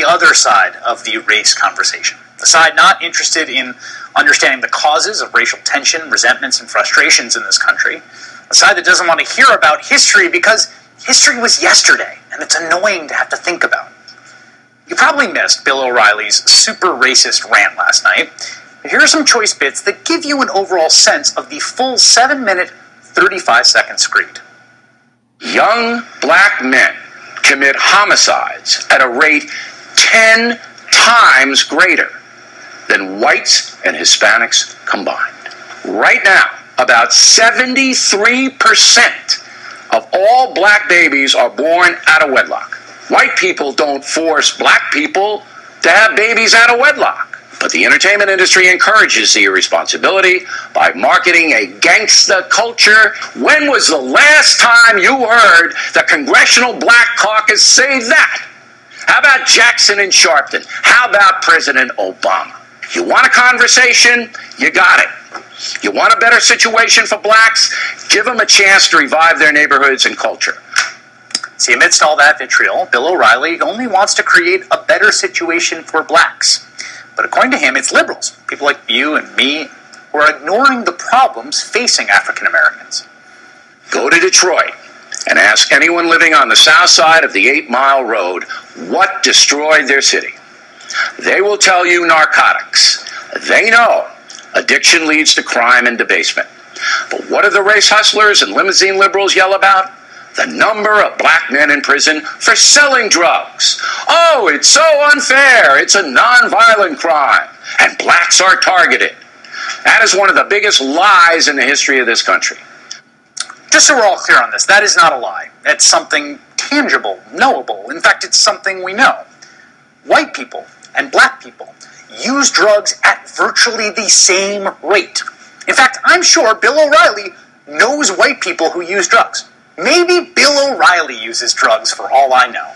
other side of the race conversation. The side not interested in understanding the causes of racial tension, resentments, and frustrations in this country. A side that doesn't want to hear about history because history was yesterday, and it's annoying to have to think about. You probably missed Bill O'Reilly's super racist rant last night, but here are some choice bits that give you an overall sense of the full 7-minute, 35-second screed. Young black men commit homicides at a rate 10 times greater than whites and Hispanics combined. Right now, about 73% of all black babies are born out of wedlock. White people don't force black people to have babies out of wedlock. But the entertainment industry encourages the irresponsibility by marketing a gangsta culture. When was the last time you heard the Congressional Black Caucus say that? How about Jackson and Sharpton? How about President Obama? You want a conversation? You got it. You want a better situation for blacks? Give them a chance to revive their neighborhoods and culture. See, amidst all that vitriol, Bill O'Reilly only wants to create a better situation for blacks. But according to him, it's liberals, people like you and me, who are ignoring the problems facing African Americans. Go to Detroit and ask anyone living on the south side of the 8 Mile Road what destroyed their city. They will tell you narcotics. They know addiction leads to crime and debasement. But what do the race hustlers and limousine liberals yell about? The number of black men in prison for selling drugs. Oh, it's so unfair. It's a nonviolent crime. And blacks are targeted. That is one of the biggest lies in the history of this country. Just so we're all clear on this, that is not a lie. It's something tangible, knowable. In fact, it's something we know. White people and black people use drugs at virtually the same rate. In fact, I'm sure Bill O'Reilly knows white people who use drugs. Maybe Bill O'Reilly uses drugs for all I know.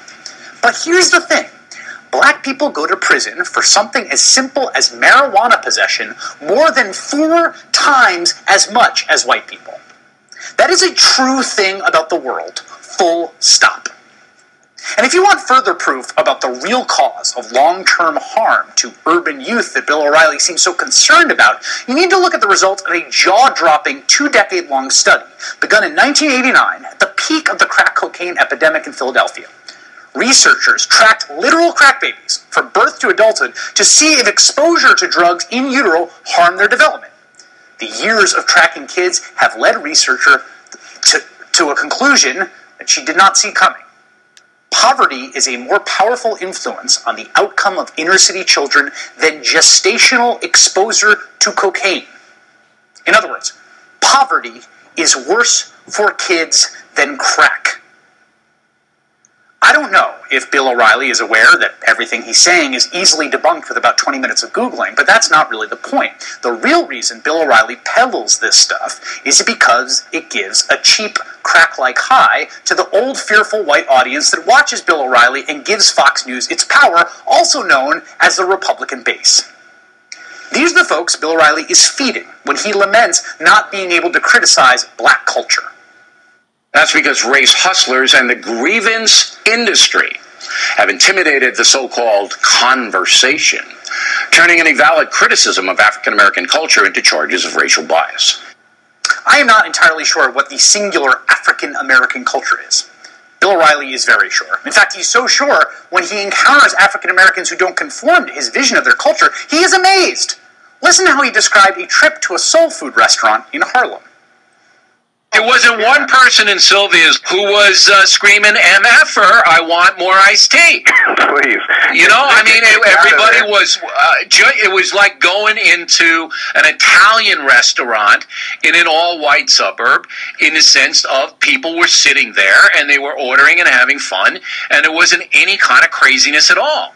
But here's the thing. Black people go to prison for something as simple as marijuana possession more than 4 times as much as white people. That is a true thing about the world, full stop. And if you want further proof about the real cause of long-term harm to urban youth that Bill O'Reilly seems so concerned about, you need to look at the results of a jaw-dropping 2-decade-long study begun in 1989 at the peak of the crack cocaine epidemic in Philadelphia. Researchers tracked literal crack babies from birth to adulthood to see if exposure to drugs in utero harmed their development. The years of tracking kids have led researcher to a conclusion that she did not see coming. Poverty is a more powerful influence on the outcome of inner-city children than gestational exposure to cocaine. In other words, poverty is worse for kids than crack. I don't know if Bill O'Reilly is aware that everything he's saying is easily debunked with about 20 minutes of Googling, but that's not really the point. The real reason Bill O'Reilly peddles this stuff is because it gives a cheap, crack-like high to the old, fearful white audience that watches Bill O'Reilly and gives Fox News its power, also known as the Republican base. These are the folks Bill O'Reilly is feeding when he laments not being able to criticize black culture. That's because race hustlers and the grievance industry have intimidated the so-called conversation, turning any valid criticism of African American culture into charges of racial bias. I am not entirely sure what the singular African American culture is. Bill O'Reilly is very sure. In fact, he's so sure when he encounters African Americans who don't conform to his vision of their culture, he is amazed. Listen to how he described a trip to a soul food restaurant in Harlem. There wasn't one person in Sylvia's who was screaming, MFer, I want more iced tea. Please. You know, I mean, everybody was, it was like going into an Italian restaurant in an all-white suburb in the sense of people were sitting there and they were ordering and having fun, and there wasn't any kind of craziness at all.